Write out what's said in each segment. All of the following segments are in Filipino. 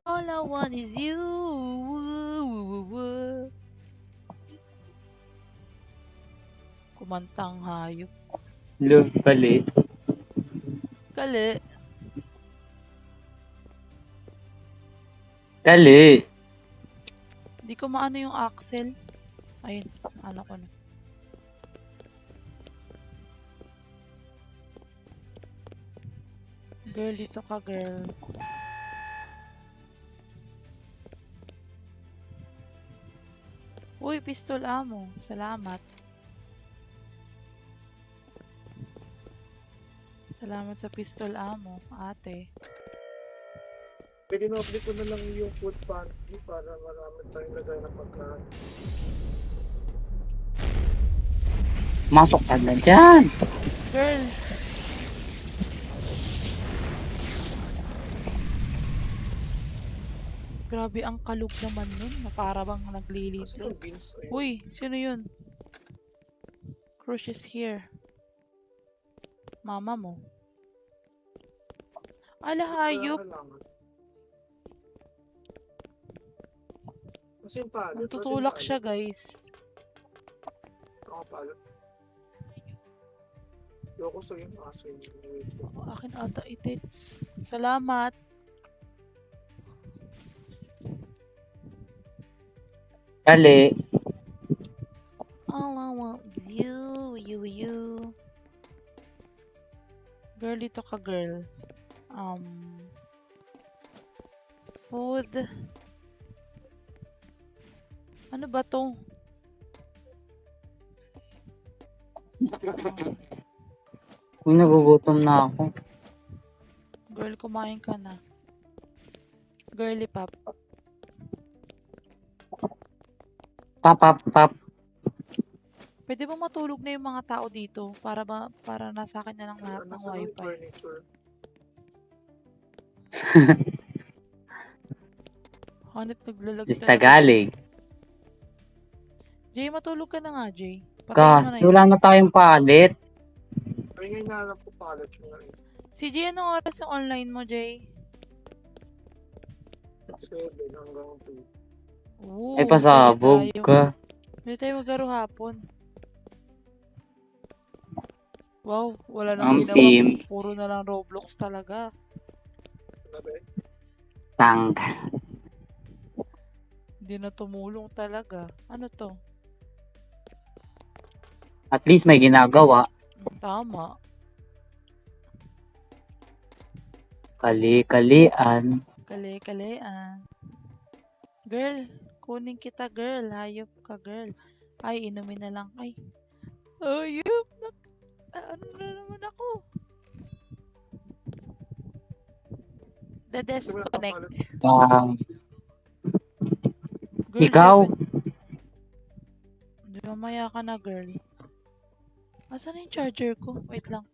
All I want is you. Woo, woo, woo, woo. Kumantang hayop. Love kali. Kali. Kali. Di ko maano yung axle. Ayun, ano ko na. Girl, dito ka, girl. Uy, pistol ammo. Salamat. Salamat sa pistol ammo, ate. Pwede na-update ko na lang yung food pantry para marami tayong lagay na pagkain. Masok ka na dyan. Girl. Grabe ang kalug naman nun. Para bang Kasi naglilito. yung beans, ayun. Uy, sino yun? Crush is here. Mama mo. Ala, hayop. Kasi yung palot. Tutulak siya, guys. Ako palot. Yoko sa yung aso yun. Akin ata itits. Salamat. Kali. All I want is you. Girl, dito ka, girl. Food. Ano ba to? Kung nagugutom na ako. Girl, kumain ka na. Girly pop. Pap. Pwede ba matulog na yung mga tao dito? Para nasa akin na lang lahat ng wifi. Hanip naglalag Just talaga Tagalog. Jay, matulog ka na nga, Jay. Patayin mo na Kasi yun. wala na tayong palit. Ay, ngayon na alam ko palot yun na rin. Si Jay, anong oras yung online mo, Jay? 7 hanggang 2. Oo, Ay, pasabog ka. Pwede tayo maglaro hapon. Wow, wala nang ginawa. Sim. Puro na lang Roblox talaga. Tanggal. Hindi na tumulong talaga. Ano to? At least may ginagawa. Tama. Kali-kalian. Kali-kalian. Girl, kunin kita, girl. Hayop ka, girl. Ay, inumin na lang. Ay. Hayop. Ano na naman ako? Disconnect. Girl, Ikaw? 7. Di mamaya ka na, girl. Asan yung charger ko? Wait lang.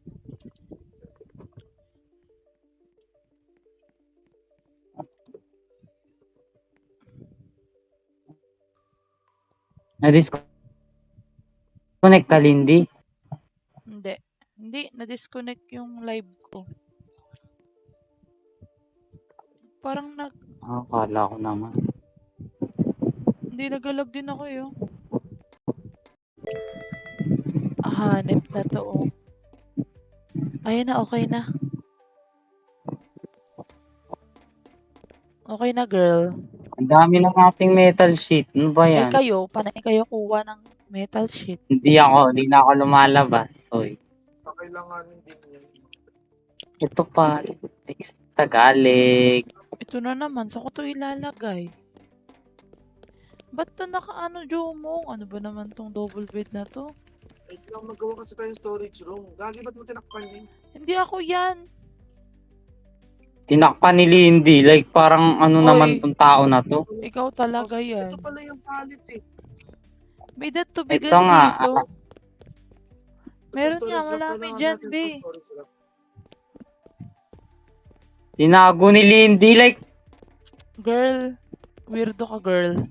Na-disconnect ka, Lindy? Hindi. Na-disconnect yung live ko. Parang Akala ko naman. Hindi, nagalag din ako yun. Hanip na to, oh. Ayun na, okay na. Okay na, girl. Ang dami ng ating metal sheet. Ano ba yan? Panay kayo kuha ng metal sheet. Hindi na ako lumalabas. Hoy. Pakailanganin din yan. Ito pa. Tagalog. Ito na naman. Saan ko to ilalagay? Ba't to nakaano, Jomong? Ano ba naman tong double bed na to? Wait lang, magawa kasi tayong storage room. Gagi, ba't mo tinakpan yun? Hindi ako yan. Tinakpan ni Lindy. Like parang ano naman tong tao na to. Ikaw talaga yan. Ito pala yung palit eh. May tubigan Ito nga. dito. Meron nga, malami dyan, be. Tinago ni Lindy. Like, girl. Weirdo ka, girl.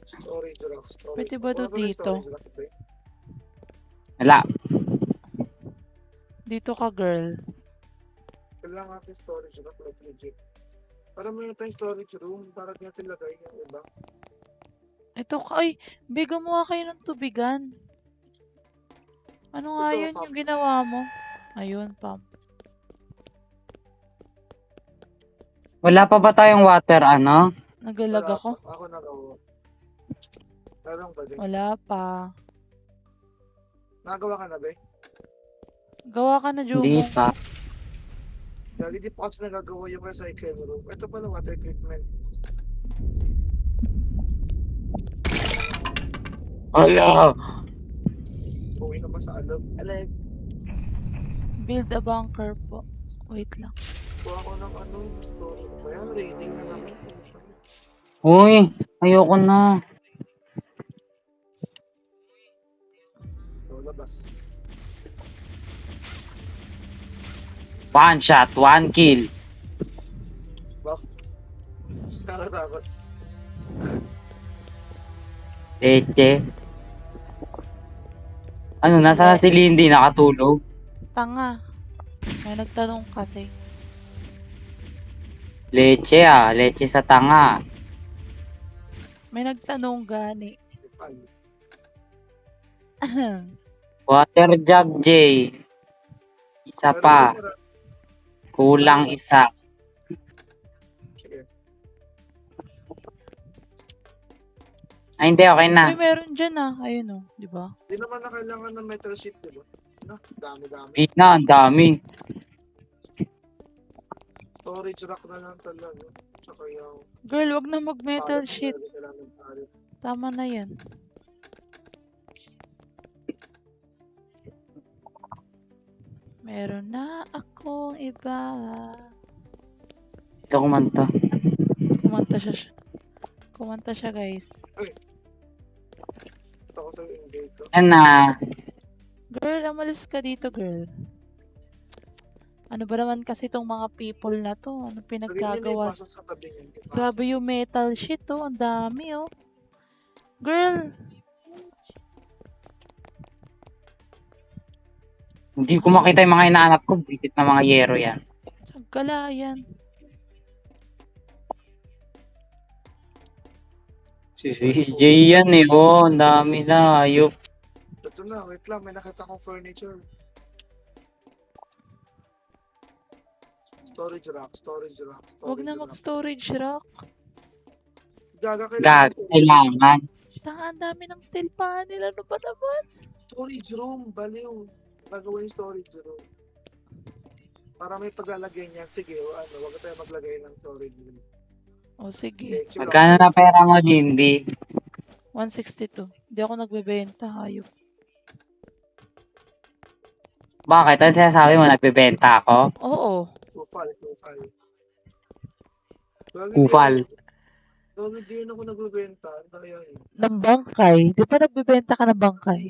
Storage rack. Pwede ba to dito? wala. Dito ka, girl. Kailangan natin storage rack. Like legit. Para may tayong storage room. Para natin lagay yung iba. Ito ka, ay, bigyan mo nga kayo ng tubigan. Ano nga Ito, yun yung ginawa mo? Ayun, Pam. Wala pa ba tayong water, ano? Naglalag Wala ako. pa. Ako nagawa. Meron ba din? Wala pa. Nagawa ka na ba? Gawa ka na, Hindi Jumong. pa. Dahil hindi pa kasi nagagawa yung recycle room. Ito pala water treatment. Ala! Uwi naman sa alab. Alag. Build a bunker po. Wait lang. Kuha ko ng ano, story. Kaya rating na naman. Uy, ayoko na. Labas. One shot, one kill. Bak. Nakatakot. Leche. Ano, nasa si Lindy nakatulog? Tanga. May nagtanong kasi. Leche leche sa tanga. May nagtanong gani. Water jug, J. Isa pa. Kulang isa. Sige. Ay, hindi, okay na. Uy, meron dyan ah. Ayun oh. Di ba? Hindi naman na kailangan ng metal sheet, di ba? No, dami-dami. Di na, ang dami. Storage rack na lang talaga. Tsaka yung... Girl, wag na mag-metal pallet sheet. na kailangan ng pallet. Tama na yan. Meron na akong iba. Ito kumanta. Kumanta siya. Kumanta siya, guys. Ito ko sa engage ko. Yan na. Girl, amalis ka dito, girl. Ano ba naman kasi itong mga people na to? Ano Pwede nila pinaggagawa? ipasok sa tabi niyan. Ipasok. Grabe yung metal sheet, oh. Ang dami, oh. Girl, Hindi ko makita yung mga inaanap ko. Visit na mga yero yan. sagkala yan. Si CJ yan eh. Oh, ang dami na. Ayop. Ito na, wait lang. May nakita kong furniture. Storage rack, storage rack, storage Huwag na rack. mag-storage rack. Gaga, Gag, kailangan. Tanga, ang dami ng steel panel. Ano ba naman? Storage room, baliw. Gagawa yung storage room. Para may paglalagay niya. Sige, ano, wag tayo maglagay ng storage room. O, sige. Okay, chill Magkano na pera mo, Lindy? 162. Hindi ako nagbebenta, hayop. Bakit? Ano sinasabi mo? Nagbebenta ako? Oo. Kufal. Kufal. Dahil hindi yun ako nagbebenta. Dahil yun. Ng bangkay. Di ba nagbebenta ka ng bangkay?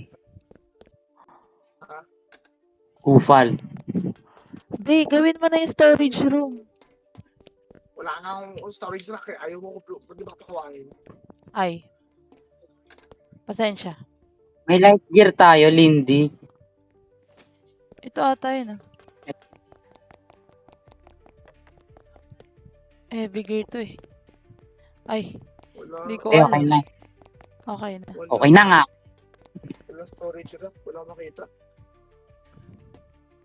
Kufal. Be, gawin mo na yung storage room. Wala na akong storage rack eh. Ayaw mo ko, di ba pakawain? Ay. Pasensya. May light gear tayo, Lindy. Ito ata yun ah. Heavy gear to eh. Ay, Wala. Di ko Eh, alam. okay na. Okay na. Wala, Okay na nga. Wala storage rack. Wala makita.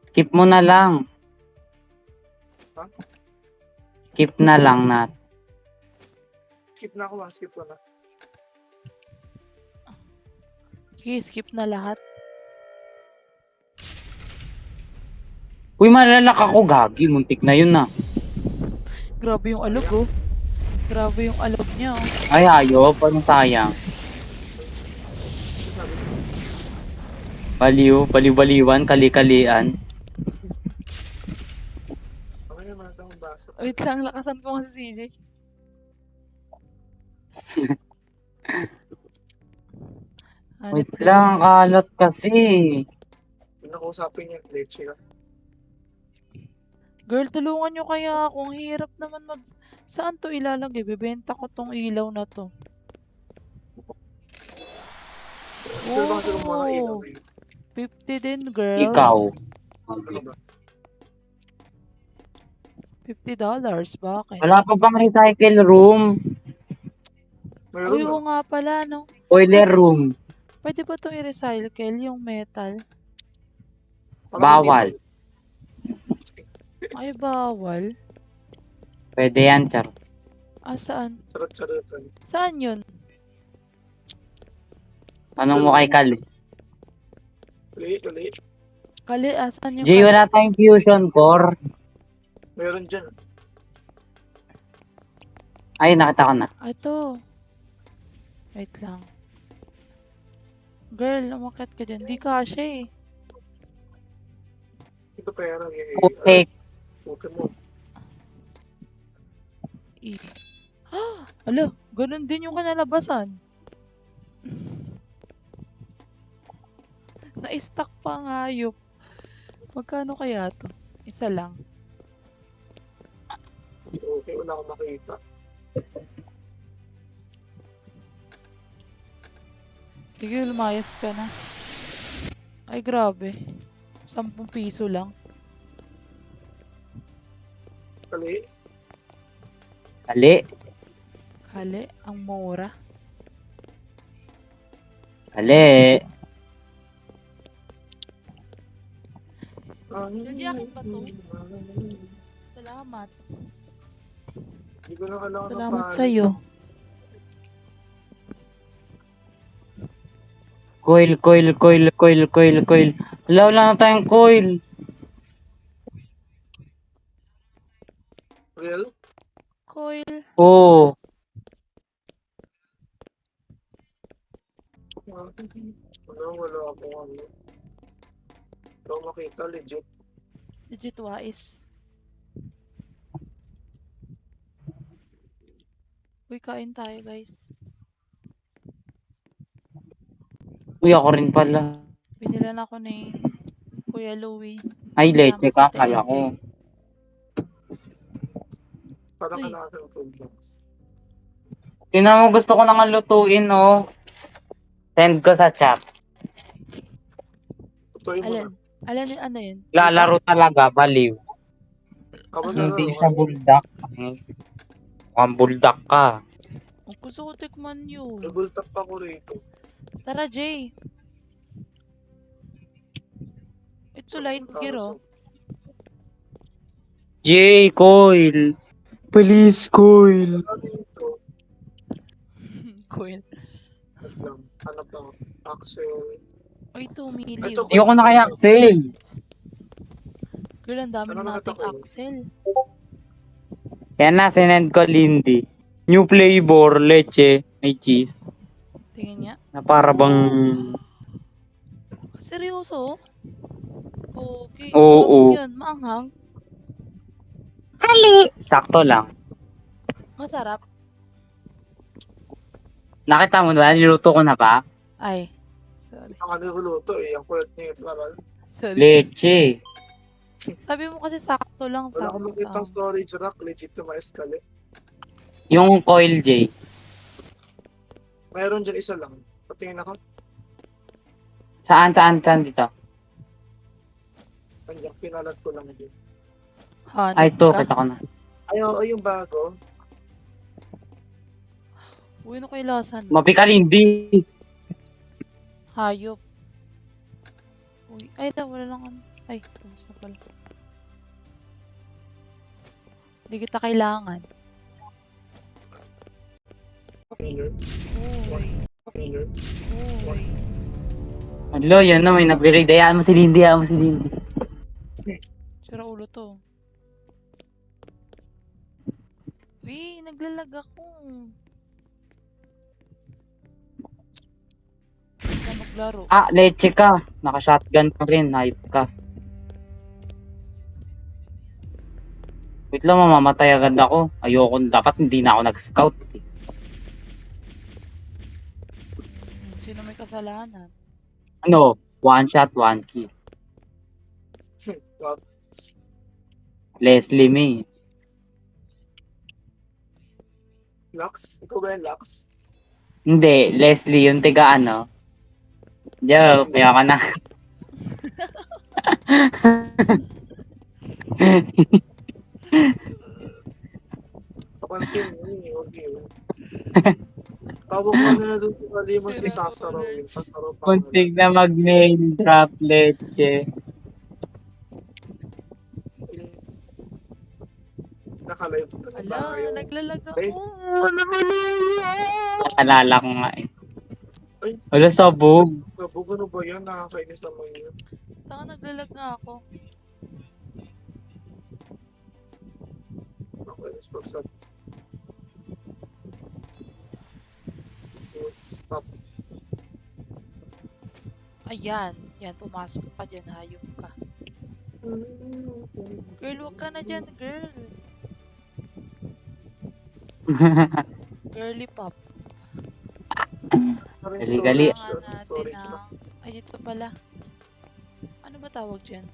Skip mo na lang. Ha? Skip na lang nat. Skip na ako ha. Skip ko na. Sige, skip na lahat. Uy, malalak ako, gagi. Muntik na yun na. Grabe yung alog oh. Grabe yung alog niya oh. Ay, ayop. Anong sayang? Sasabi ko. Baliw, baliw-baliwan, kali-kalian. Okay naman ito ang basa. Wait lang, lakasan ko nga si CJ. Hanip Wait din lang, ako. kalat kasi. Yung nakausapin niya, leche ka. Girl, tulungan nyo kaya ako. Ang hirap naman mag... Saan to ilalagay? Bebenta ko tong ilaw na to. Sino ba kasi kung mga ilaw eh? 50 din, girl. Ikaw. Ano ba? $50. Bakit? Wala pa bang recycle room? Meron Uy, na. oo nga pala, no? Boiler room. Pwede ba itong i-recycle yung metal? Parang hindi Bawal. pa. Ay, bawal. Pwede yan, char. Saan? Charot-charotan. Saan yun? Tanong mo kay Kal. Uli. Kali, saan yung Jay, wala tayong fusion core. Meron dyan. Ay, nakita ko na. Ito. Wait lang. Girl, umakit ka dyan. Di kasha eh. Ito pera. Okay. Okay mo. Ala, ganun din yung kanalabasan. Na-stuck pa ang hayop. Magkano kaya to? Isa lang. Okay, wala akong makita. Sige, lumayas ka na. Ay, grabe. 10 piso lang. Kali. Kali. Kali, ang mura. Kali. Daddy, akin ba to? Salamat. Hindi ko na kailangan ng Salamat paano. sa'yo. Coil. Wala na tayong coil. Real? Coil. Oo. Wala akong ano. Wala akong makita, legit. Legit wise. Uy, kain tayo, guys. Uy, ako rin pala. Binilan ako ni Kuya Louie. Ay, leche Kasama ka. si Kala TNT. ko. Parang Uy. kailangan ng food box. Tingnan mo, gusto ko nang lutuin, oh. Send ko sa chat. Tutuin mo na. Alin, ano yun? Lalaro talaga, baliw. Ako na Hindi lang. siya buldak. Mukhang buldak ka. Ang gusto ko tikman yun. Double tap ako rito. Tara, Jay. Ito light gear, oh. Jay, coil. Please, coil. Coil. Hanap lang. Axel. Uy, 2 million. Ito, Ayoko na kay Axel. Girl, ang dami Ano na nakita nating ko? Axel. Yan na, sinend ko Lindy. New flavor, leche, may cheese. Tingin niya. Na para bang... Seryoso? Cookie. Oo. Sarap yun. Maanghang. Sakto lang. Masarap. Nakita mo na, niluto ko na ba? Ay. Sorry. Ang ano yung luto eh. Ang kulit niya. Parang Sorry. Leche. Sabi mo kasi sakto lang. wala akong Sakto makitang sa... storage rack. Legit to ma-escalate. Yung coil, Jay. Mayroon dyan isa lang. Patingin ako. Saan dito? Andiyan, pinalat ko lang din. Hanap Ay, ito, ka? kita ko na. Ay, oo, yung bago. Uy, ano kay lasan? Mapikal, hindi. Hayop. Uy, ay, wala lang ano. Ay, tapos na pala. Hindi kita kailangan. Filler. Uy. Filler. Uy. Hello, yan na, may nagre-raid. Hayaan mo si Lindy, Sira ulo to. Uy, naglalag ako. Hindi na maglaro. Ah, leche ka. Naka-shotgun pa rin, hype ka. Wait lang, mamamatay agad ako. Ayoko, dapat hindi na ako nag-scout. Eh. Sino may kasalanan? Ano? One shot, one kill. Wow. Leslie May. Lux? Ikaw ba yung Lux? Hindi, Leslie, yung tiga ano. Joke, kaya ka na. Pansin mo eh, okay. Tawag ko na doon sa kalima si Sira Sasaro. ulit. Yung Sasaro pa Muntik na mag-name drop leche. Nakalive ko na Ala, tayo. naglalag Ay. ako. Naglalag. Naalala ko nga eh. Ay. Wala sabog. Kabog ano ba yan? Nakakainis naman yun. Taka, naglalag nga ako. Nakakainis pag sa... Stop. Ayan. Yan, pumasok ka dyan. Hayop ka. Girl, wag ka na dyan, girl. Girly pop. Gali-gali. Kailangan natin ng... Ay, dito pala. Ano ba tawag dyan?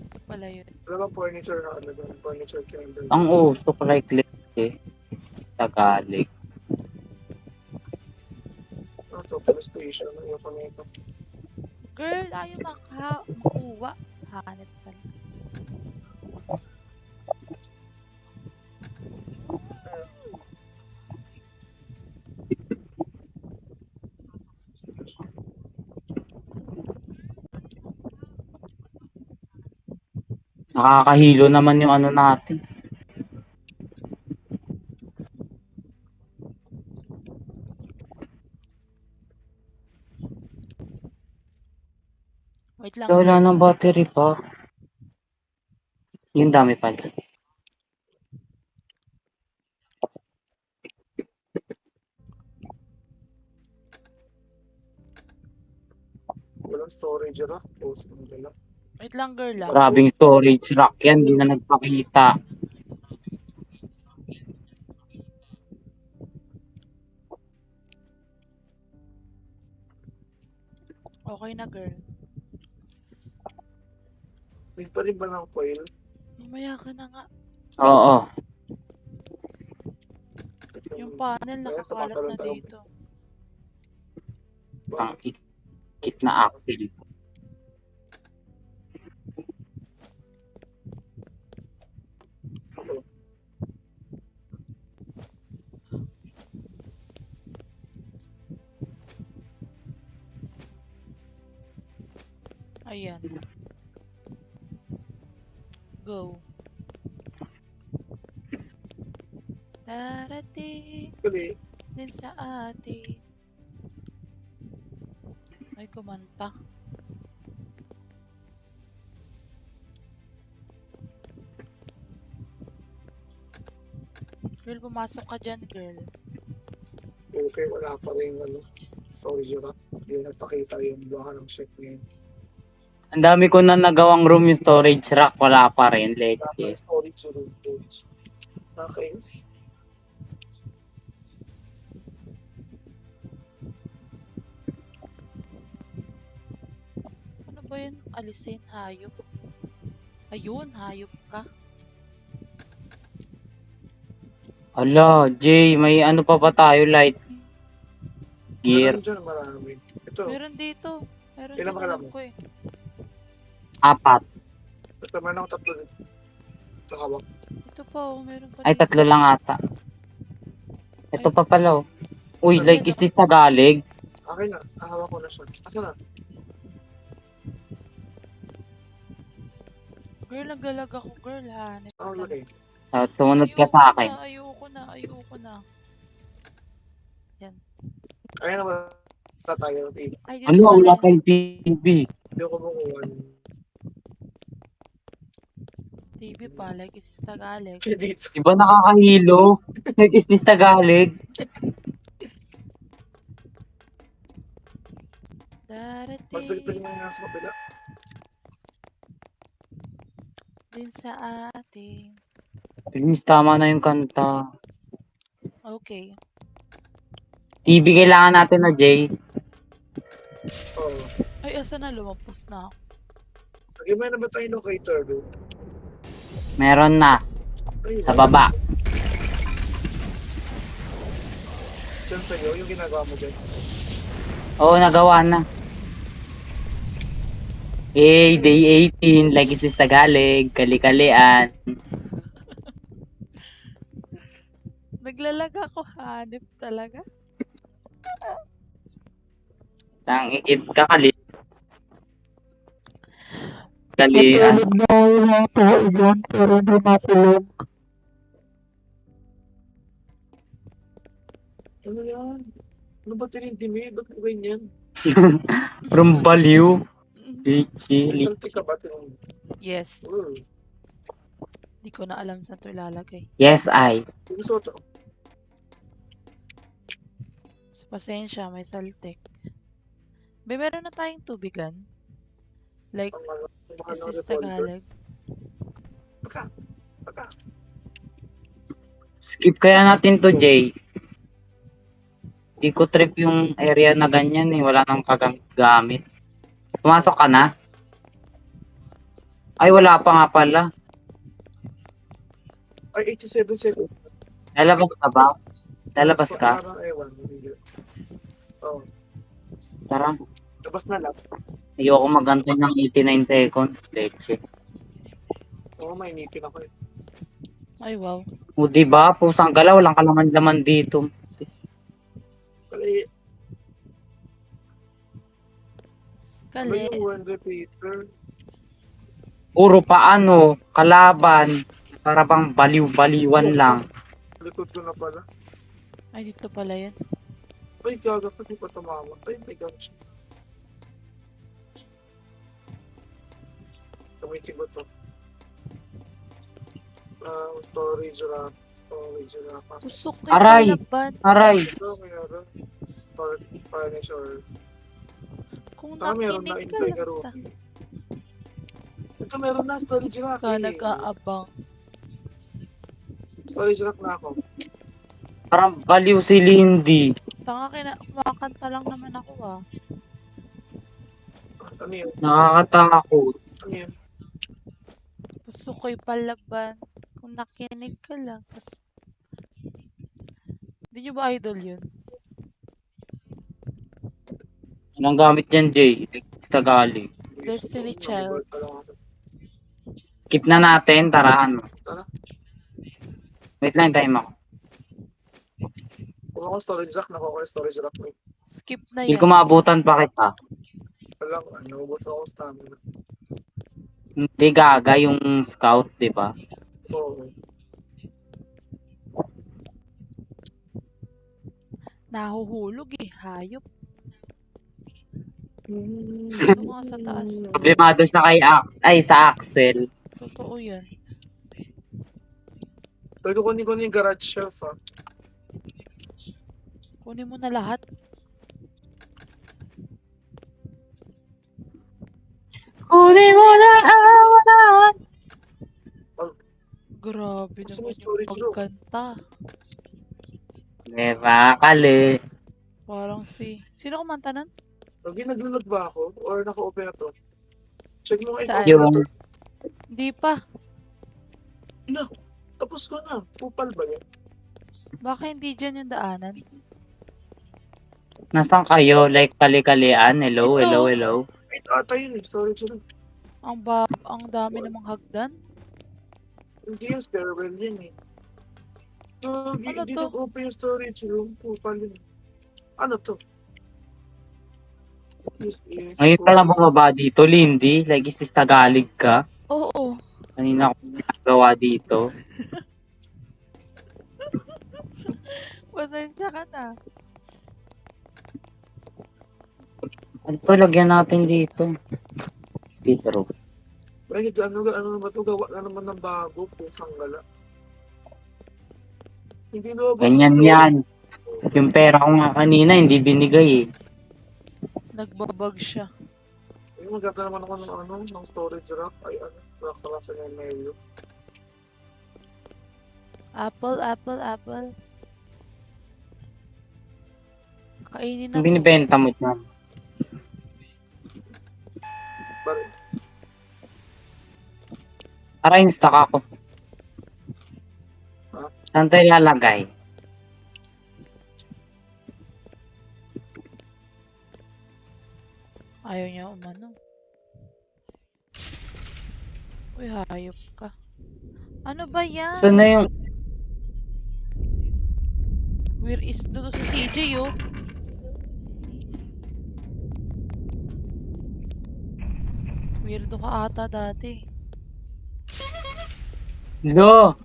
Ito pala yun. Wala bang furniture na ano doon? Furniture candle. Ang uso ko like leche. Tagalog. Ito, police station. Ayoko na ito. Girl, ayaw makuha. Hanit pala. Nakakahilo naman yung ano natin. Wait lang. Wala girl. ng battery pa. Yung dami pala. Walang storage rack. Post mo nila. Wait lang, girl ah. Grabing storage rack yan. Di na nagpakita. Okay na, girl. May pa rin ba ng coil? Mamaya ka na nga. Oo. Yung panel nakakalat na dito. Ang ikit na axle. Ayan. Go. Darating Actually, din sa atin. Ay, kumanta. Girl, pumasok ka dyan, girl. okay, wala pa rin ano. Storage rack. Hindi nagpakita yung baka ng check ngayon. Ang dami ko na nagawang room yung storage rack. Wala pa rin. Wala pa Leche. storage room. Nakakainis. Ano ba yun? Alisin, hayop. Ayun, hayop ka. Ala, Jay, may ano pa ba tayo? Light gear. Meron dyan marami. Ito, Meron dito. Meron Ilan dito, ba alam alam mo? ko eh. 4. ito meron akong tatlo dito. Ito hawak. Ito pa, oh, meron pa Ay, dito. 3 lang ata. Ito pa pala, oh. Uy, Saan like, is this Tagalog? Akin na. Hawak ko na siya. Asa na? Girl, naglalag ako, girl, ha. Ako lagay. Tumunod ka sa akin. Ayoko na. Ayan na wala tayo. Hindi Ay, dito Ano, wala pala. kang TV. ako makuha. TV pa, like is Tagalog. Dito. Diba nakakahilo? Like, is this Tagalog? Magdagdag Darating mo nga sa kapila. din sa atin. Please, tama na yung kanta. Okay. TV kailangan natin na, Jay. Oo. Ay, asa na lumagpas na ako. Lagyan mo na ba tayo locator doon? Meron na. Ay, Sa baba. Diyan sa'yo, yung ginagawa mo dyan. Oo, nagawa na. Day 18. Like, is this Tagalog? Kali-kalian. Naglalag ako, hanip talaga. Tang ikit ka kalian. Matulog na ako yung mga kaigan, pero hindi makulog. Ano yan? Ano ba tinindimi? Ba't mo ganyan? From Baliw. Lichi. May salty ka ba? Tinong... Yes. Oh, Di ko na alam saan to ilalagay. Yes, I. gusto ko to. So, pasensya, may saltik. Meron na tayong tubigan. Like, Ang mga is revolver. this Tagalog? Pagka. Skip kaya natin to, Jay. Di ko trip yung area na ganyan eh. Wala nang kagamit. Pumasok ka na? Ay, wala pa nga pala. Ay, 87 seconds. Lalabas ka ba? Lalabas ka? Parang ewan. Oh, Tara. labas na lang. Ayoko magantay ng 89 seconds. Leche. Oo, may inipin ako eh. Ay, wow. O diba? Pusang galaw. Walang kalaman-laman dito. Kali, ano Kali. yung one repeater? Puro paano. Kalaban. Para bang baliw-baliwan lang. Likod ko na pala. Ay, dito pala yun. Ay, gaga pa, di pa tumama. Ay, my gosh. Gamitin ko to. Storage rack. Storage rack. Usok kay Aray! palaban. Aray. Ito, mayroon. Start furniture. Kung Meron na nakinig ka invite lang ka sa... Ruby. Ito, meron na storage rack. Ka eh. nag-aabang. Storage rack na ako. Parang baliw si Lindy. Tanga kumakanta lang naman ako ah. Ano yun? Nakakatakot. Ano yun? Gusto ko'y palaban. Kung nakinig ka lang. Hindi nyo ba idol yun? Anong gamit yan, Jay? Tagalog. Destiny Child. Keep na natin. Tara, ano. Tara. Wait lang, time ako. Kung ako storage rack, nakuha ko yung storage rack mo. Skip na Hindi yan. ko maabutan pa kita. Alam, naubos ako stamina. Hindi gaga yung scout, di ba? Oo. Nahuhulog eh. Hayop. Ito nga sa taas. Problemado siya kay sa Axel. Totoo yan. Pwede kunin ko yung garage shelf ah. Kunin mo na lahat. Kunin mo na awalan. Grabe Gusto naman mo yung storage room? pagkanta. Diba, kali. Parang Sino kumanta nun? Lagi naglalag ba ako? Or naka-open na to? Check mo nga Saan? i-open na to. Hindi pa. Tapos ko na. Pupal ba yan? Baka hindi dyan yung daanan. Nasaan kayo? Like kali-kalian? Hello, Ito. hello, hello. Ito ata yun eh. Storage room. Ang dami namang hagdan. Hindi yung stairwell yan eh. No, Ano hindi to? nag-open yung storage room. Pupal yun. Ano to? This is... Ngayon ka lang bumaba dito, Lindy. Like, is this Tagalog ka? Oo. Kanina ko ginagawa dito. Pasensya ka na. Ano to, lagyan natin dito. Dito. Ay, ano naman to? Gawa na naman ng bago. Pusang gala. Hindi na ba Ganyan yan. Yung pera ko nga kanina, hindi binigay eh. Nagbabag siya. Ay, maganda naman ako ng storage rack. Ay, rack na yung menu. Apple. Kainin na Yung to. binibenta mo dyan. Bari. Tara, in-stock ako. Ha? Saan tayo lalagay? Ayaw niya umano. Uy, hayop ka. Ano ba yan? Saan na yung... Where is doon si CJ, oh? Weirdo ka ata dati. Lo!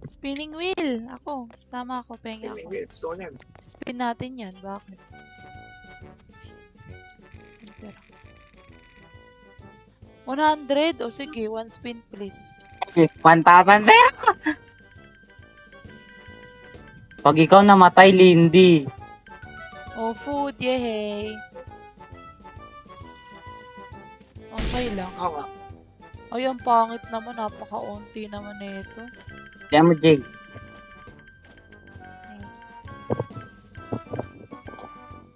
Spinning wheel! Ako. Sama ako. Pengi Spinning ako. wheels. So, yan. Spin natin yan. Bakit? Pera. 100? O sige, one spin please. 1,000 pera ka! Pag ikaw namatay, Lindy. Oh, food. Yehey. Okay lang. Ako nga. Ay, ang pangit naman. Napaka-unti naman nito. Diyan mo, Jay.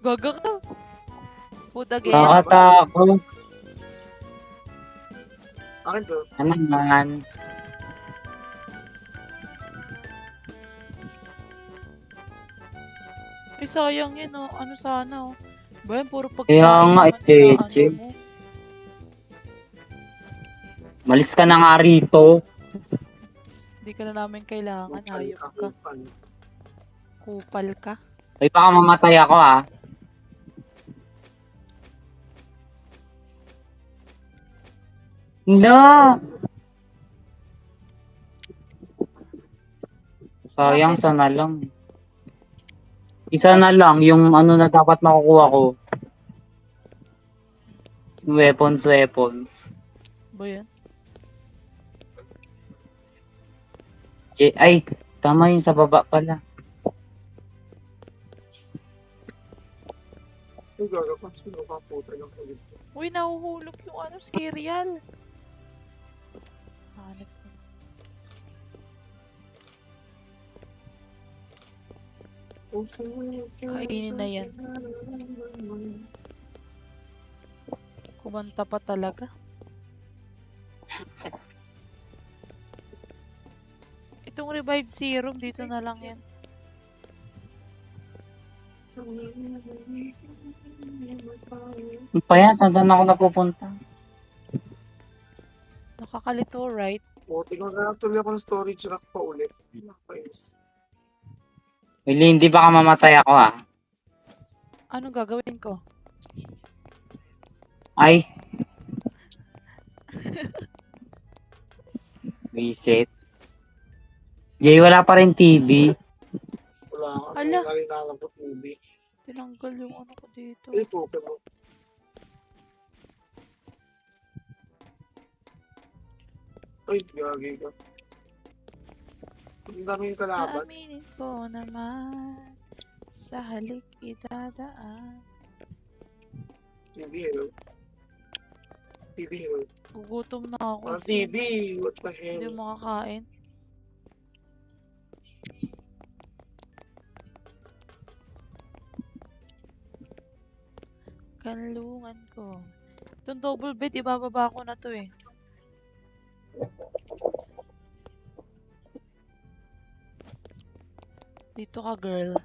Gaga ka. Food again. Kakatakot. Akin to. Ano naman? Ay, sayang yun, oh. Ano sana, oh. Ba yan, puro pagkain Kaya nga, naman na Jay. mo. Malis ka na nga rito. Hindi ka na namin kailangan. Hayop ka. Kupal ka. Ay, baka mamatay ako, ah. No! Sayang, Bakit? sana lang. Isa na lang, yung ano na dapat makukuha ko. Weapons. Ba yan? Ay, tama yun sa baba pala. Ay, gaga pa. Sino ka puta ng kulit? Uy, nahuhulog yung ano, cereal. Hanip ko. Kainin na yan. Kumanta pa talaga. Itong revive serum, dito na lang yan. Ano pa yan? Saan ako napupunta? Nakakalito, right? O, tingnan na lang tuloy ako ng storage rack pa ulit. Nakakainis. Willie, hindi baka mamatay ako, ah. Anong gagawin ko? Ay. Reset. Jay, wala pa rin TV. Wala ka. Ala. Wala rin nakakapot movie. Tinanggal yung ano ko dito. Eh, Pokemon. Ay, gagi ka. Ang daming kalaban. Aaminin ko naman, sa halik idadaan. TV Hero. TV Hero. Gugutom na ako. Walang kasi TV. What the Hindi hell? makakain. Kanlungan ko. Itong double bed, ibababa ko na to eh. Dito ka, girl.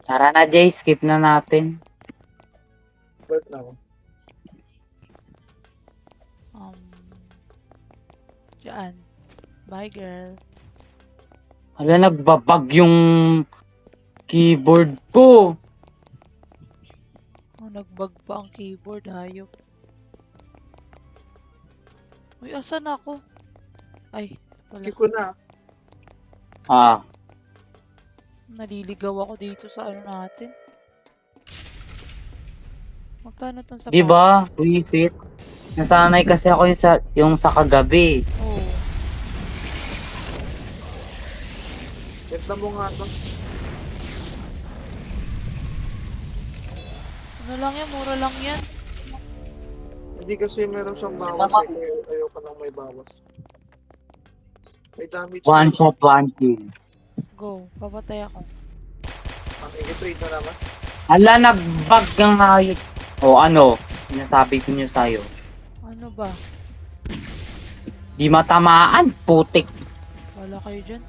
Tara na, Jay. Skip na natin. Ba't na ako? Diyan. Bye, girl. Hala, nagbabag yung keyboard ko. Oh, nagbag pa ang keyboard, hayop. Uy, asan ako? Ay, wala. Skip ko na. Ah, Naliligaw ako dito sa ano natin. Magkano tong sa diba? Reset. Nasanay kasi ako yung sa kagabi. Oo. Ganda mo nga to. Ano lang yan? Mura lang yan. Hindi kasi meron siyang bawas eh. Kaya ayoko nang may bawas. May damage One kasi. shot, one kill. Go. Papatay ako. I-trade na naman. Hala, nagbag ang hayop. O ano, sinasabi ko niyo sa'yo. Ano ba? Di matamaan, putik. Wala kayo dyan?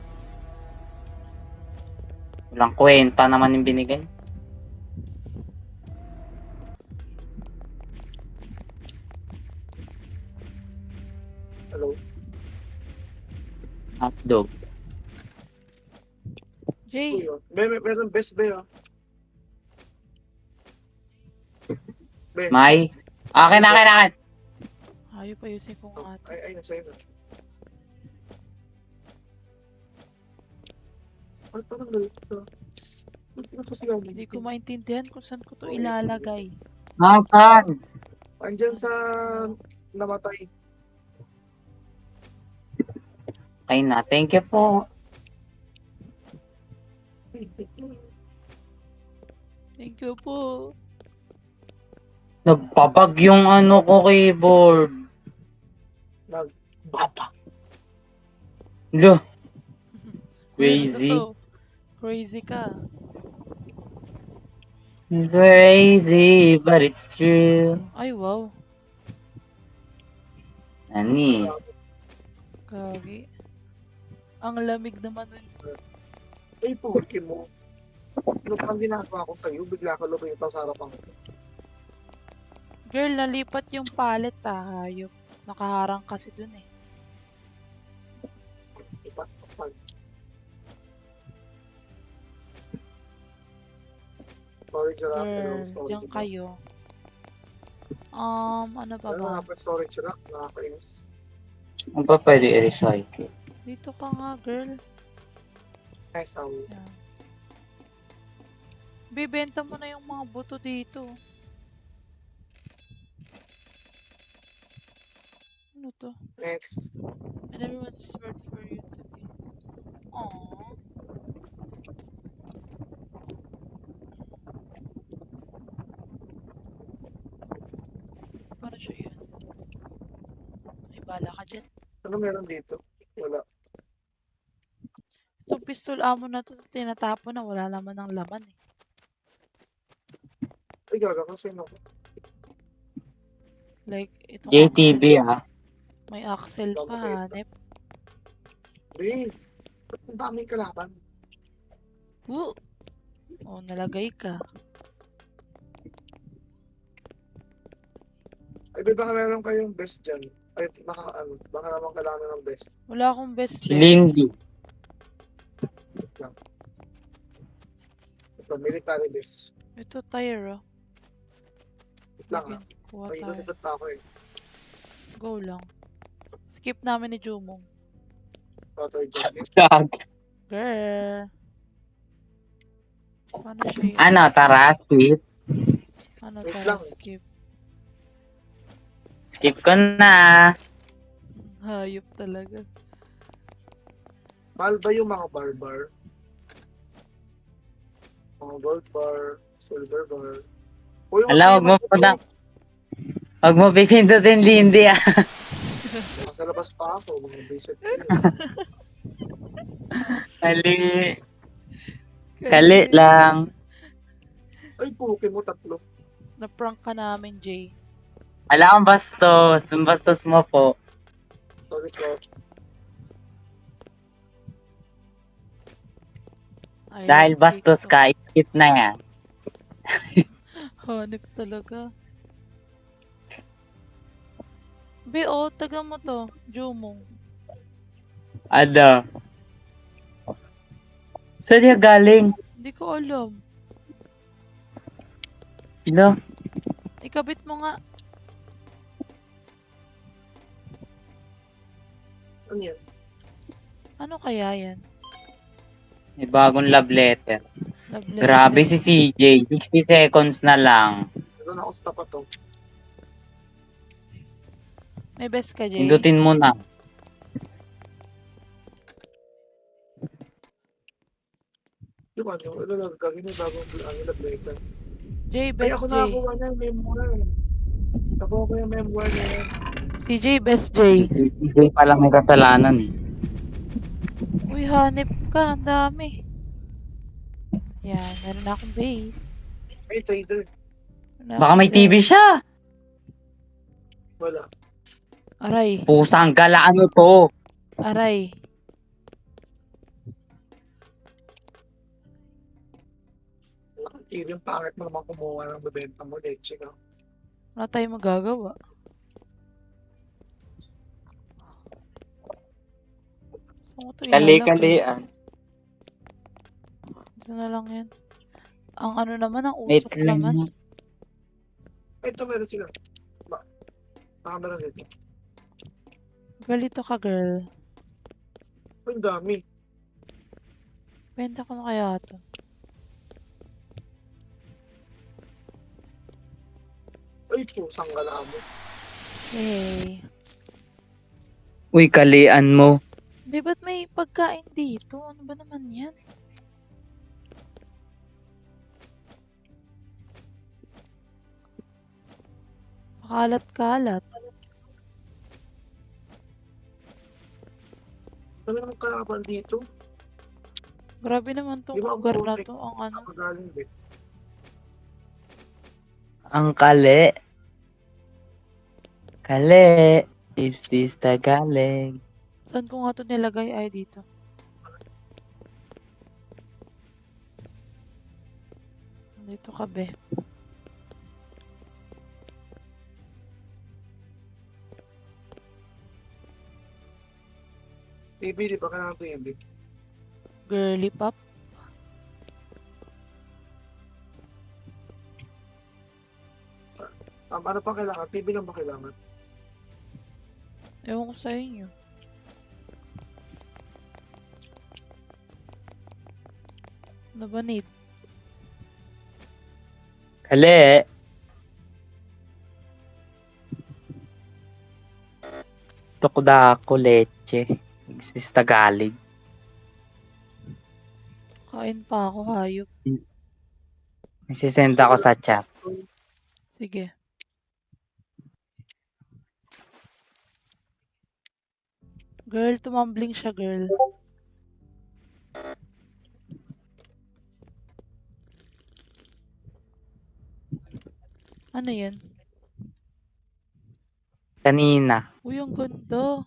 Walang kwenta naman yung binigay. Hello? Hotdog. Jay, Uy, oh. Meron best be, oh. Be. May. Akin. hayop ayusin ko nga to. Ay, nasa iyo. Ano parang ganito? Ano kasi gamit? Hindi ko maintindihan kung saan ko to ilalagay. Nasaan? Andyan sa namatay. Okay na. Thank you po. Thank you po. Nagpapag yung ano ko keyboard. Baba. Lo. Well, Crazy. totoo. Crazy ka. Crazy, but it's true. Ay, wow. Anis. Kagi. Ang lamig naman nun. Ay, puki mo. Ano pang ginagawa ko sa'yo? Bigla ka lumay ito sa harapan ko. Girl, nalipat yung pallet hayop. Nakaharang kasi dun eh. Ipat. Storage rack. Girl, Storage diyan rack. kayo. Ano pa Ano ba? nga pa storage rack? Nakakainis. Ano pa pwede i-recycle? Dito ka nga, girl. Nice sound. Yan. Bibenta mo na yung mga buto dito. Ano to? Next. And everyone's word for you to be. Aww. Para siya yun. Ay, bala ka dyan. Ano meron dito? Wala. Itong pistol ammo na to, tinatapon na wala naman ng laman eh. Ay, gaga ko sino. Like, itong JTB axle. ah. May axle pa, hanep. Hey, ba't ang daming kalaban? Woo! Oh, nalagay ka. Ay, baka meron kayong best dyan. Ay, baka naman kailangan ng best. Wala akong best Si bet. Lindy. Ito, military best. Ito, tire oh. Wait lang ha. Sige, kuha Ay, tayo. nasagot pa ako eh. Go lang. Skip namin ni Jumong. Water jacket. Dag. Girl. Paano siya yun? Ano, tara, skip. Ano Wait tara, lang. skip. Skip ko na. Hayop talaga. Mahal ba yung mga bar? Mga gold bar, silver bar. O yung Alam, wag mo pipindutin Lindy ah. Nasa labas pa ako, mga visit ko. Kali lang. Ay, puki mo, 3. Na-prank ka namin, Jay. Alam, bastos. Ang bastos mo po. Sorry po. Dahil bastos ka, skip na yan. Hanip talaga. Taga mo to, Jumong. Ano? Saan niya galing? Hindi ko alam. Pino? Ikabit mo nga. Ano yan? Ano kaya yan? May bagong love letter. Love letter. Grabe si CJ. 60 seconds na lang. Meron ako stop pa to. May best ka, Jay? Pindutin mo na. Di ba nyo? Ano gagawin yung bagong love letter? Jay, Ay, best ako Jay. nakakuha na yung memoir. Nakuha ko yung memoir na yan. Si Jay, best Jay. Si CJ pala may kasalanan eh. Uy, hanip ka. Ang dami. Yan, meron na akong base. Ay, trader. Meron na Baka akong may TV base. siya. Wala. Aray. Pusang galaan ito. Aray. Yung pangit mo naman kumuha ng bebenta mo. Leche ka. Wala tayong magagawa. Saan ko ito ilalagay? Kali-kalian. Dito na lang yan. Ang ano naman, ang Wait usok lang. naman. Ito meron sila. Baka meron dito. Galito ka, girl. Ang dami. Benta ko na kaya ito. Ay, pusang gala mo. Yay. Uy, kalian mo. Be, ba't may pagkain dito? Ano ba naman yan? Kalat-kalat. Ano naman kalaban dito? Grabe naman tong Di ba ang lugar na putik? to. Ang ano. Saan magaling din? Ang kali. Kali. Is this Tagalog? Saan ko nga to nilagay? Ay, dito. Dito ka, be. Bibili pa ka na ito yung Girly pop. ano pa kailangan? TV lang ba kailangan? Ewan ko sa inyo. Ano ba need? Kali. Tukda ako leche. Is this Tagalog? Kain pa ako, hayop. Nagsisend ako sa chat. Sige. Girl, tumambling siya, girl. Ano yan? Kanina. Uy, ang ganda.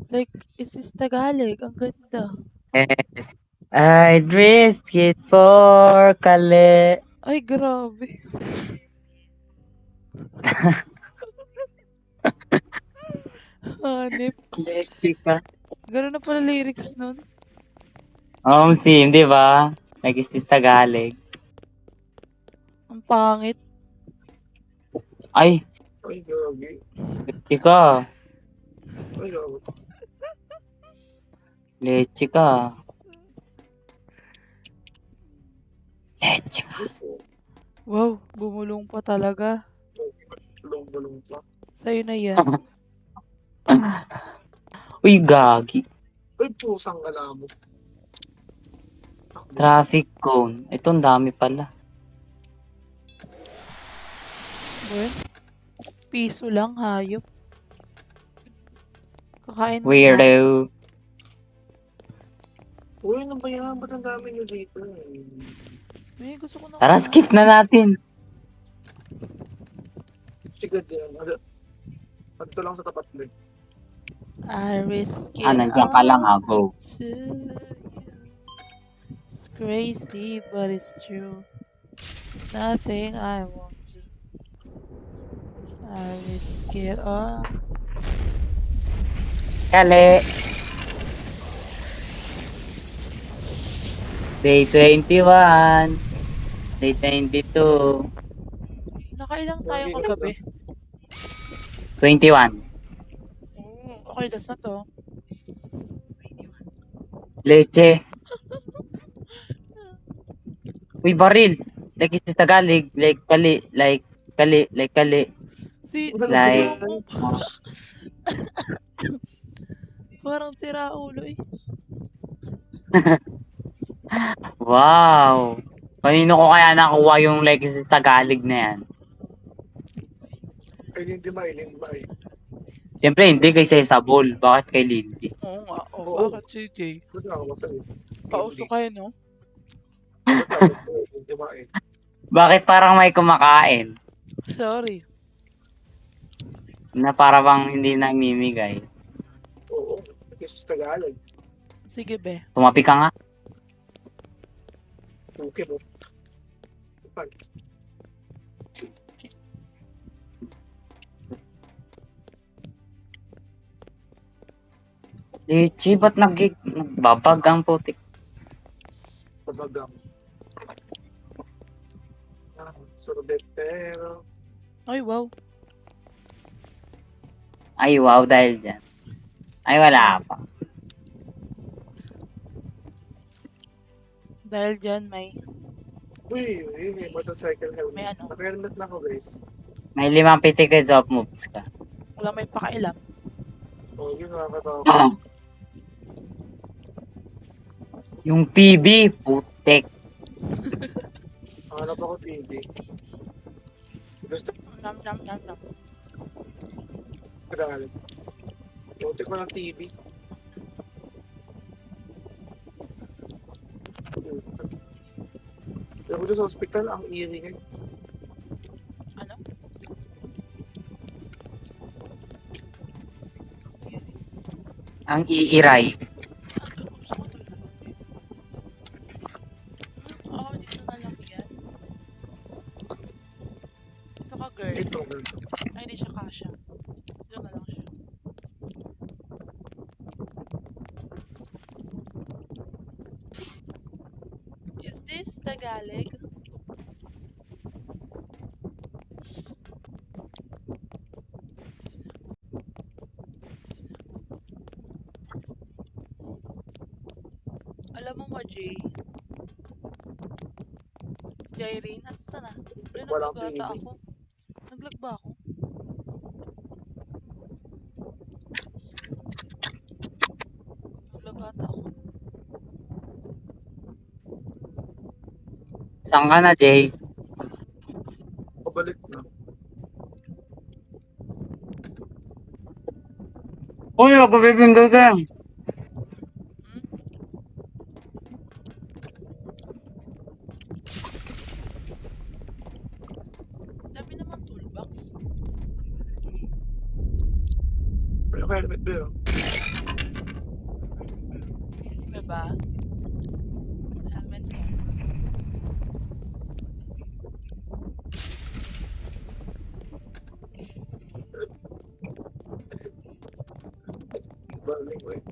Like, is this Tagalog? Ang ganda. Yes. I'd risk it for kali. Ay, grabe. Hanip. Leche ka. Gano'n na pala lyrics nun. Sim, di ba? Is this Tagalog? Ang pangit. Ay, Ay, gagi. leche ka. Ay, gagi. Leche ka. Leche ka. Wow, bumulong pa talaga. Bulong-bulong pa. Sa'yo na yan. Uy, gagi. Ay, pusang gala mo. Takbo. Traffic cone. Ito, ang dami pala. Well, piso lang, hayop. Kakain mo na. Weirdo. Uy, ano ba yan? Ba't ang dami nyo dito? May gusto ko na Tara, skip na natin. Sige din. Ano lang sa tapat mo. I risk it Nandiyan ka lang ha, go. to you. It's crazy, but it's true. It's nothing I won't do. I risk it all. Kali. Day 21. Day 22. Nakailang tayo kagabi? 21. Okay, last na to. Leche. Uy, baril. Like it's Tagalog. Like kali. Like kali. Like kali. Si, Like. parang sira ulo eh. Wow. Kanino ko kaya nakuha yung like it's Tagalog na yan? Ay, hindi ba? Siyempre, hindi kay Sesabol. Bakit kay Lindy? Oo nga. Oo. Bakit si Jay? Ba't ako sa'yo? Pauso kayo, no? Ba't ako sa'yo? Hindi ba? Bakit parang may kumakain? Sorry. Na para bang hindi namimigay. Oo. Kasi Tagalog. Sige, be. Tumapi ka nga. Okay mo. Pag. Leche, ba't nagbabag ang putik? Bagam. Sorbetero. Ay, wow. Ay, wow, dahil dyan. Ay, wala pa. Dahil dyan may Uy, may motorcycle May helmet. ano? Naka-helmet na ako, guys. May 5 tickets of moves ka. wala may pakailam. Oh, yun nakakatakot. Yung TV, putek. Hanap ako TV. Gusto Nam, nam, nam, nam. ko dahil. Buti ko ng TV. Ako dyan sa hospital, ang iingay. Ano? Ang iiray. Oo, dito na lang yan. Ito ka, girl. Ito, girl. Ay, hindi siya kasha. Dito na lang siya. Is this Tagalog? Alam mo ba, Jay? Jairine, nasa na? Walang Naglag ata TV. ako. Naglag ba ako? Naglag ata ako. Saan ka na, Jay? Pabalik na. Uy, magpapipinggol ka. Dami naman toolbox. Wala ka helmet ba yun? Diba? Helmet ko. Balik mo eh.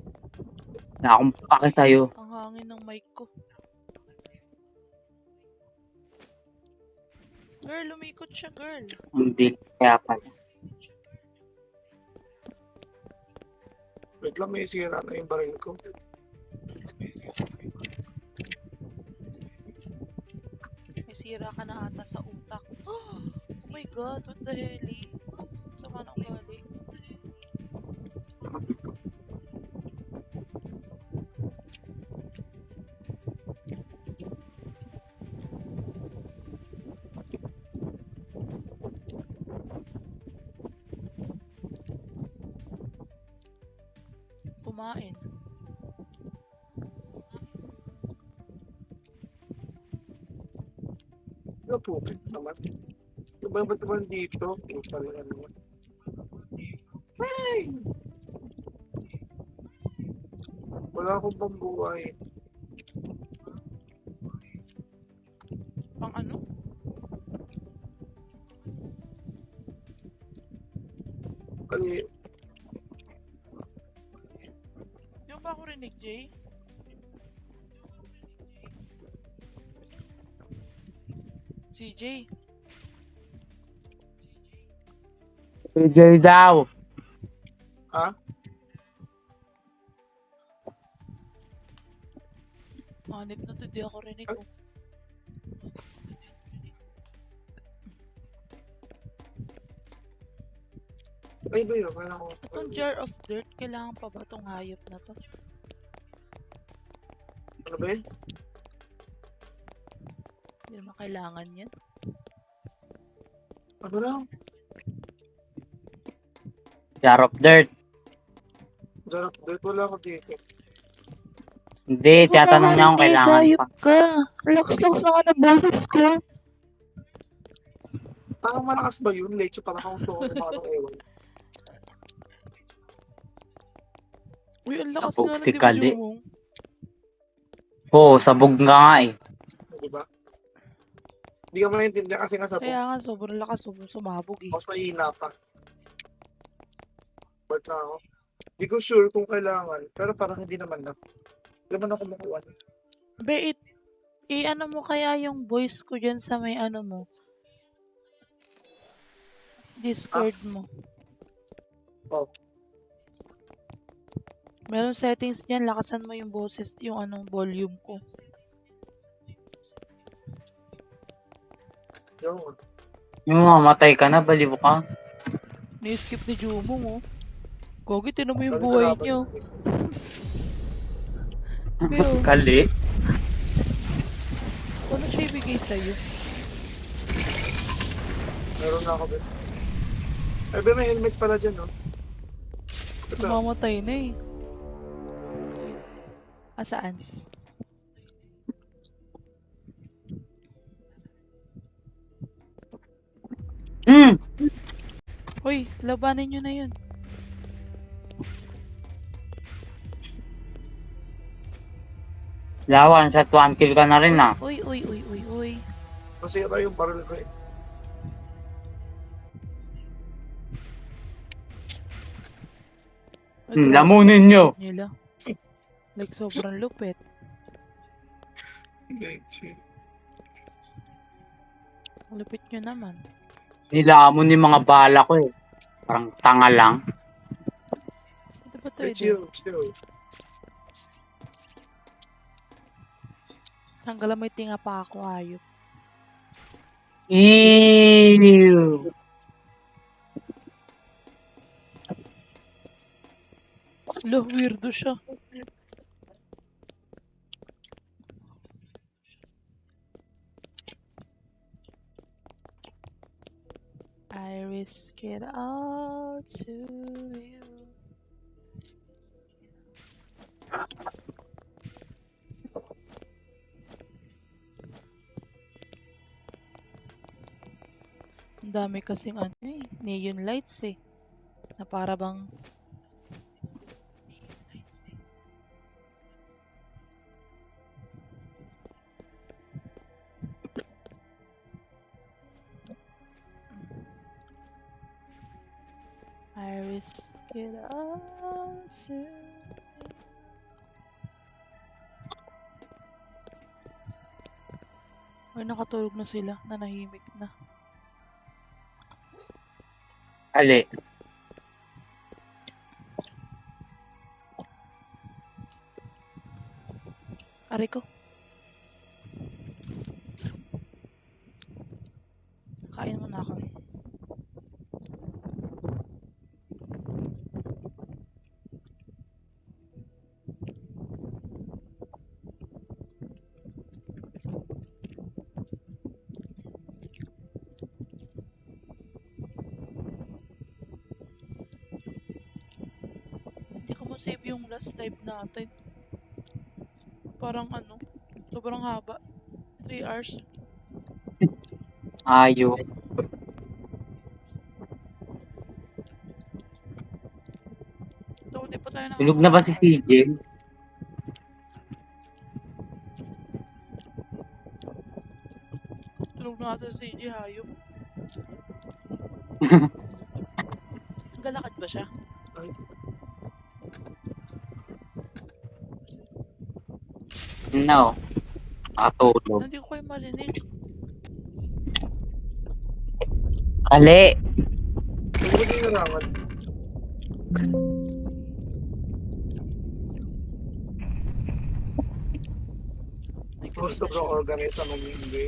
Nakumpake tayo. Ang hangin ng mic ko. Girl, lumikot siya, girl. Hindi kaya pala. Wait lang, may sira na yung baril ko. May sira ka na ata sa utak. Oh my god, what the hell? Sama ng galing. Kumain. Ano po, naman. Diba ba't naman dito? Yung pala naman. Hey! Wala akong pambuhay. Pang ano? Kali, Yung ba ako rinig, Jay? CJ. Si Jay daw. ha? Hanip na to, di ako rinig ko. Ay ba yun? Wala akong... Itong jar of dirt, kailangan pa ba itong hayop na to? Ano ba yun? Hindi naman kailangan yan. Ano lang? Jar of dirt. Jarap, dahil wala ako dito. Hindi, tinatanong niya kung kailangan pa. ka. Relax-lax na ka na boses ko. Parang malakas ba yun? Leche, parang akong gusto ko parang ewan. Uy, ang lakas Sabog nga si ng Kali. dibdib mo. Oo, sabog nga nga eh. Di ba? Hindi ka maintindihan kasi nga sa Kaya nga, sobrang lakas, sobrang sumabog eh. mas mahina pa. Ba't na ako? Hindi ko sure kung kailangan, pero parang hindi naman na. Hindi naman ako makuha. Be, I-ano mo kaya yung voice ko dyan sa may ano mo, Discord mo. Oh. Meron settings dyan, lakasan mo yung boses, yung anong volume ko. Yung, Yung mamatay ka na, baliw ka. Ni-skip ni Jumong, oh. Gogi, tinan mo yung Bakit buhay kalaban niyo. natin? Pero, Kali. ano siya ibigay sa'yo? Meron na ako, Ben. Eh, Ben, may helmet pala dyan, no? Ito. Mamatay na eh. Saan? Hmm. Hoy, labanin nyo na yun. Lawan, sa 1 kill ka na rin ah. Uy. Masira yung barrel ko, eh. Ay, grabe, Lamunin ang nyo. sakit nila. Like, sobrang lupit. Ang lupit nyo naman. Nilamon yung mga bala ko eh. Parang tanga lang. Sino ba to Eh, ide? chill. Tanggalan mo yung tinga pa ako, ayop. Ew. Lo, weirdo siya. I risk it all to you. Ang dami kasing ano eh, neon lights eh. Na para bang I risk it all to you. Ay, nakatulog na sila. Nanahimik na. Ali. Aray ko. Kain mo na ako. Hindi ko ma-save yung last live natin. Parang ano, sobrang haba. 3 hours. Ayo. So, hindi pa tayo Tulog na ba si nakakain. CJ? Tulog na ata si CJ, hayop. Galakad ba siya? No. Nakatulog. Hindi ko kayo marinig. Kali. Huwag mo din narangan. Ay, So, kasi sobrang organized naman yung hindi.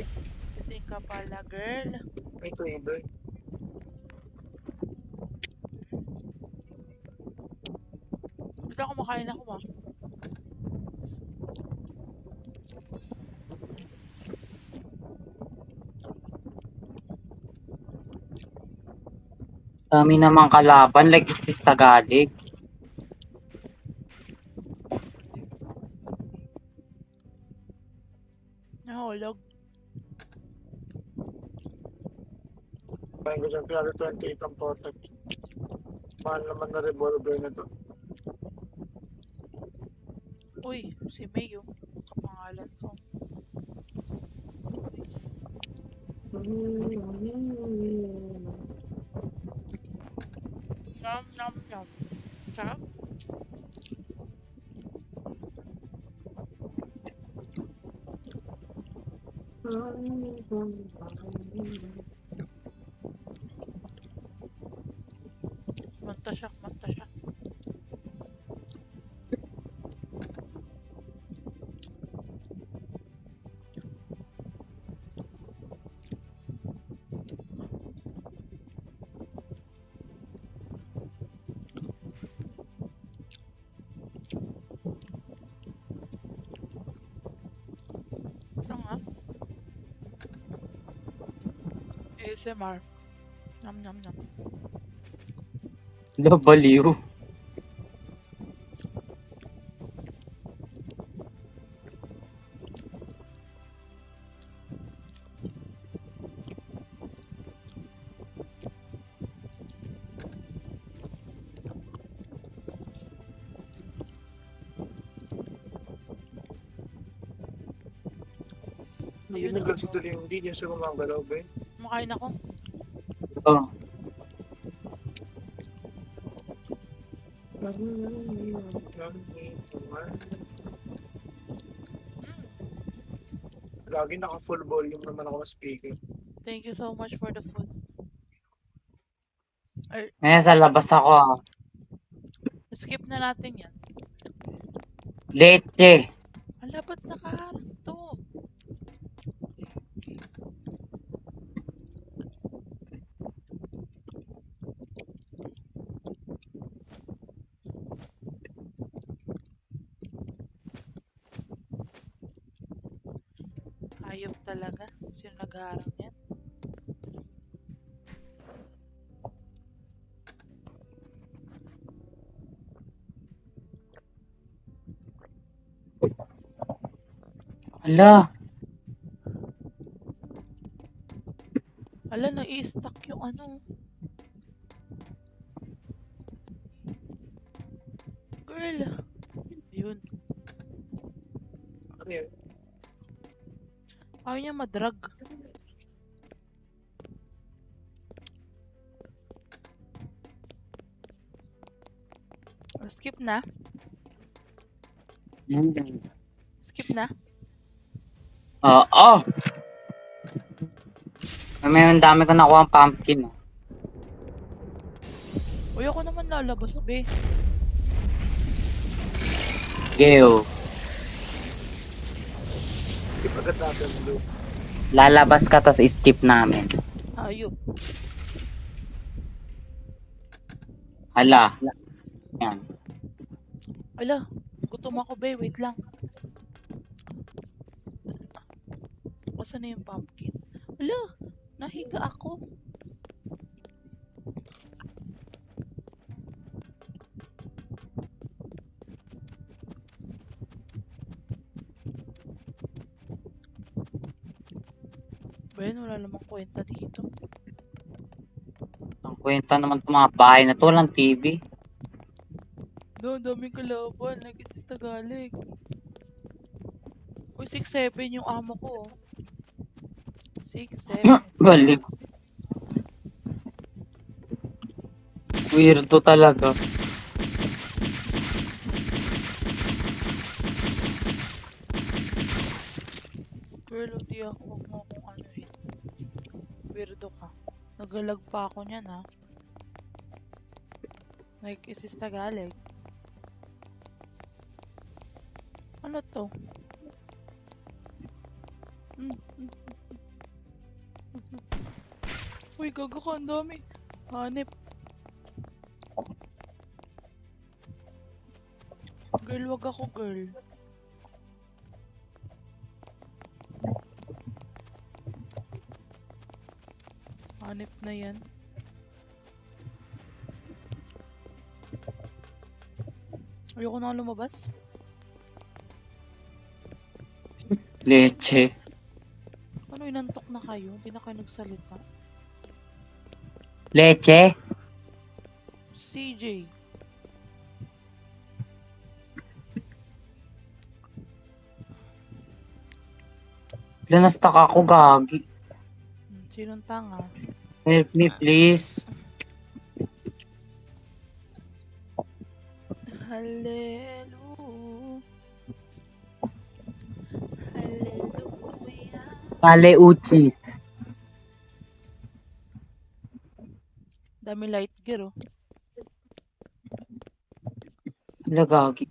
Kasi ka pala, girl. May trader. Bigla kumakain ako, ma. Dami namang kalaban. Like, is this Tagalog? Nahulog. Pahin ko dyan, Piano 28 ang protect. Mahal naman na revolver na to. Uy, si Mayo. Kapangalan ko. Nom. Sarap? Mantasyak, mantasyak. Ito nga. ASMR. Nam nam nam. Hala, baliw. Ayun, Naglag si Tuloy, hindi niya siya gumagalaw, be. Makain ako. Oh, Lagi naka-full volume naman ako ng speaker. Thank you so much for the food. ngayon sa labas ako. Skip na natin yan. Leche. Ala, ba't nakaharap to? Hayop talaga. Sino naghaharap yan? Hala, Ala, na-i-stuck yung ano. Girl. Ayun. Ano yun? Ayaw niya madrag. Skip na? Skip na? oo. May ang dami ko nakuha ang pumpkin. Oh. Uy, ako naman lalabas, be. Geo. Ipagat natin, Blue. Lalabas ka tas skip namin. Hayop. Hala. Yan. Ala, gutom ako, be. Wait lang. Saan na yung pumpkin? Ala, nahiga ako. Ben, wala namang kwenta dito. Ang kwenta naman itong mga bahay na to, walang TV. No, daming kalaban. Nag-isis Tagalog. Uy, 6-7 yung amo ko. 6-7. Balik. Weirdo talaga. Girl, hindi ako. Huwag mo akong ano eh. Weirdo ka. Nagalag pa ako niyan ha. Nag-isis Tagalog. Ano to? Uy, gago ka, ang dami. Hanip. Girl, wag ako, girl. Hanip na yan. Ayoko na lumabas. Leche. Ano, inantok na kayo? Hindi na kayo nagsalita. Leche? Si CJ. Lanastak ako, gagi. Sinong tanga? Help me, please. Hallelujah. Hallelujah. Paleuchis. Dami light gear, oh. Lagagi.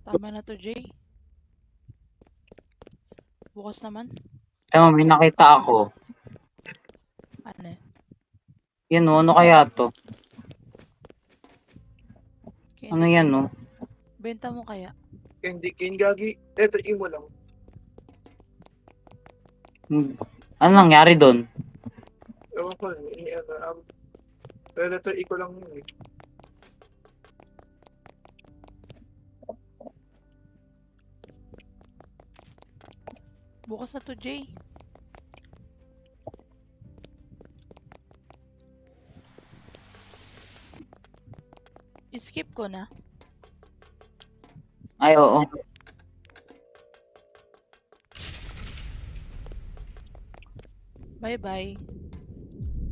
Tama na to, Jay. Bukas naman. Tama, may nakita ako. Ano eh? Yan o, ano kaya to? Ano Candy yan cane. o? Benta mo kaya? Candy cane gagi. Try mo lang. Ano nangyari doon? Ewan ko, letter E ko lang yun eh. Bukas na to, Jay. Skip ko na. Ay, oo. Bye-bye.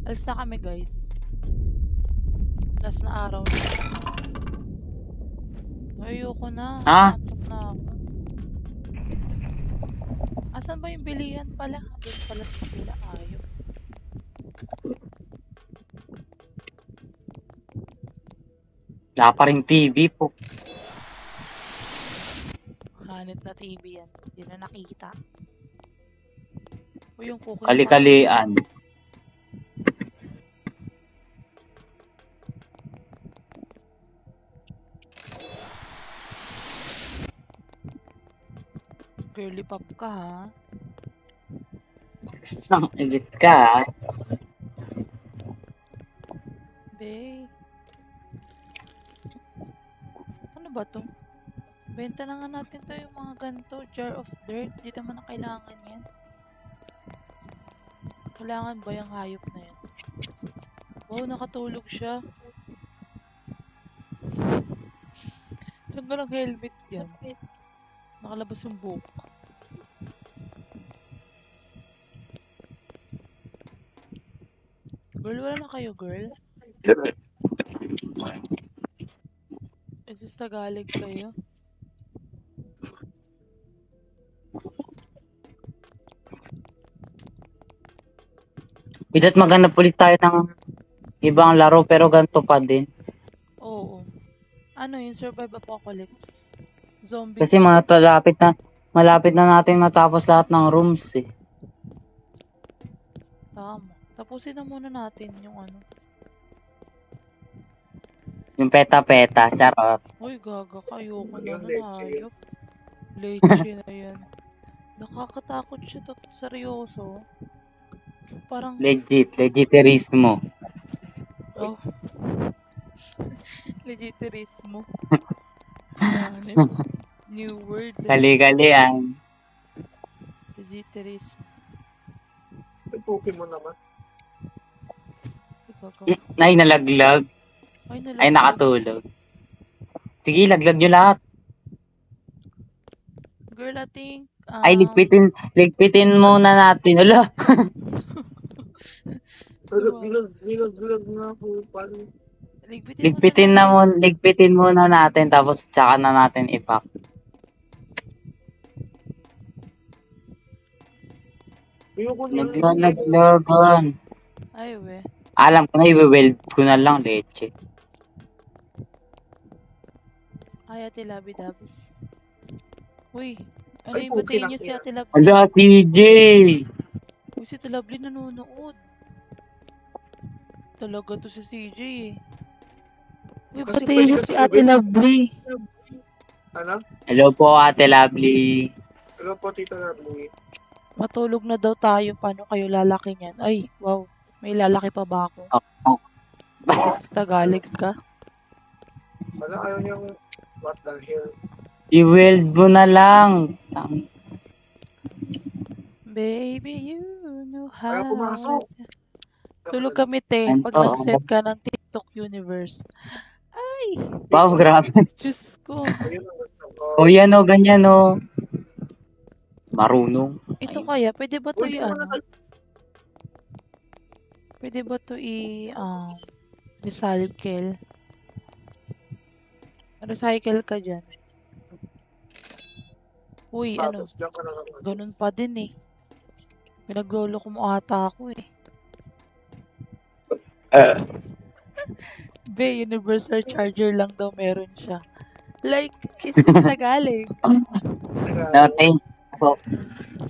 Alis na kami, guys. Last na araw na. Ayoko na. Ah? Natok na ako. Asan ba yung bilihan pala? Doon pala sa kapila. Ayaw. Wala pa rin TV po. Hanip na TV yan. Hindi na nakita. O yung cooking Kali-kalian. Girly pop ka, ha? Ang igit ka. Babe. Ano ba to? Benta na nga natin to yung mga ganito. Jar of dirt. Di naman na kailangan yan. Kailangan ba yung hayop na yan? Wow, nakatulog siya. Saan ka ng helmet yan? Nakalabas yung buhok. Girl, wala na kayo, girl? Is this Tagalog kayo? Bidat maghanap ulit tayo ng ibang laro pero ganito pa din. Oo. Ano yung Survive Apocalypse? Zombie. Kasi malapit na natin matapos lahat ng rooms eh. Tama. Tapusin na muna natin yung ano. Yung peta-peta, charot. Uy, gaga kayo ko na Yung nun, leche. hayop. Leche na yan. Nakakatakot siya, seryoso. Parang, Legiterismo. oh. Legiterismo. Hanip. New word. Kali-kalian. Legiterismo. May Pokemon naman. Gaga. Ay, nalaglag. Ay, Ay, nakatulog. Sige, laglag nyo lahat. Girl, I think, Ay, ligpitin muna natin. Ala. Pero bilag nga po. Paano? Ligpitin muna natin tapos tsaka na natin ipack. Ayoko niya. Naglagan. Ay, we. Alam ko na, i-weld ko na lang leche. Ay, Ate Labi Dabs. Uy, ano Ay, yung batiin niyo pukin si ang Ate Labi? Ala, CJ! Uy, si Ate Lovely nanonood. Talaga to si CJ eh. Uy, Kasi batiin niyo pwede si kasi Ate Lovely. Ano? Hello po, Ate Lovely. Hello po, Tita Lovely. Matulog na daw tayo. Paano kayo lalaki niyan? Ay, wow. May lalaki pa ba ako? Oh. Kasi Tagalog ka? Wala, ayaw niyang what the hell. I-weld mo na lang. Baby, you know how. Ayaw pumasok. Tulog kami, te. Ano Pag to? nag-set ka ng TikTok universe. Ay, Wow, grabe. Diyos ko. Ayun ang gusto ko. O yan o, ganyan o. Marunong. Ito Ayun. kaya, pwede ba ito Uy, yung saan ano? na- Pwede ba to recycle? Recycle ka dyan. Uy, ano? Tapos diyan ka na naman. Ganun pa din eh. Pinagloloko mo ata ako eh. Be, universal charger lang daw meron siya. Like, is this Tagalog? No, thanks.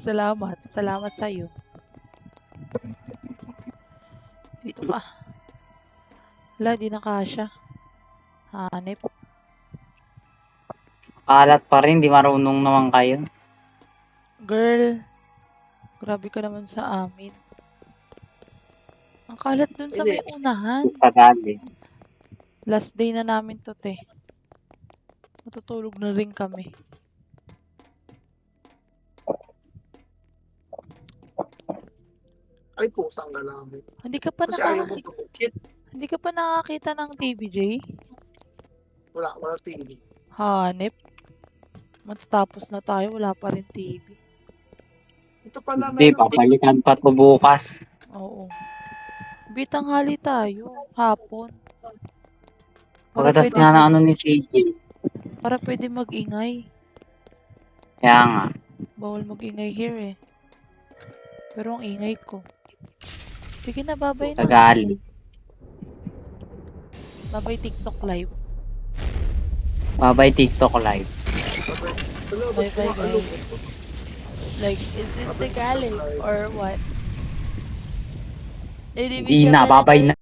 Salamat. Salamat sa'yo. Dito ka. Wala, di na kasya. Hanip. Kalat pa rin, di marunong naman kayo. Girl, grabe ka naman sa amin. Ang kalat dun sa may unahan. Tagalog. Last day na namin to, te. Matutulog na rin kami. Ay, pusang na lang. Hindi ka pa Kasi ayaw mo nakakita, tumukit. hindi ka pa nakakita ng TVJ? Wala TV. Hanip. Matapos na tayo, wala pa rin TV. Ito pala Hindi, meron. papalikan pa to bukas. Oo. Bitanghali tayo, hapon. Pagkatas nga na ano ni CJ. Para pwede mag-ingay. Kaya nga. Bawal mag-ingay here eh. Pero ang ingay ko. Sige na, babay na. Tagalog. Babay TikTok live. Babay TikTok live. Bye-bye, guys. Like, is this Tagalog or what? Hindi na, babay na.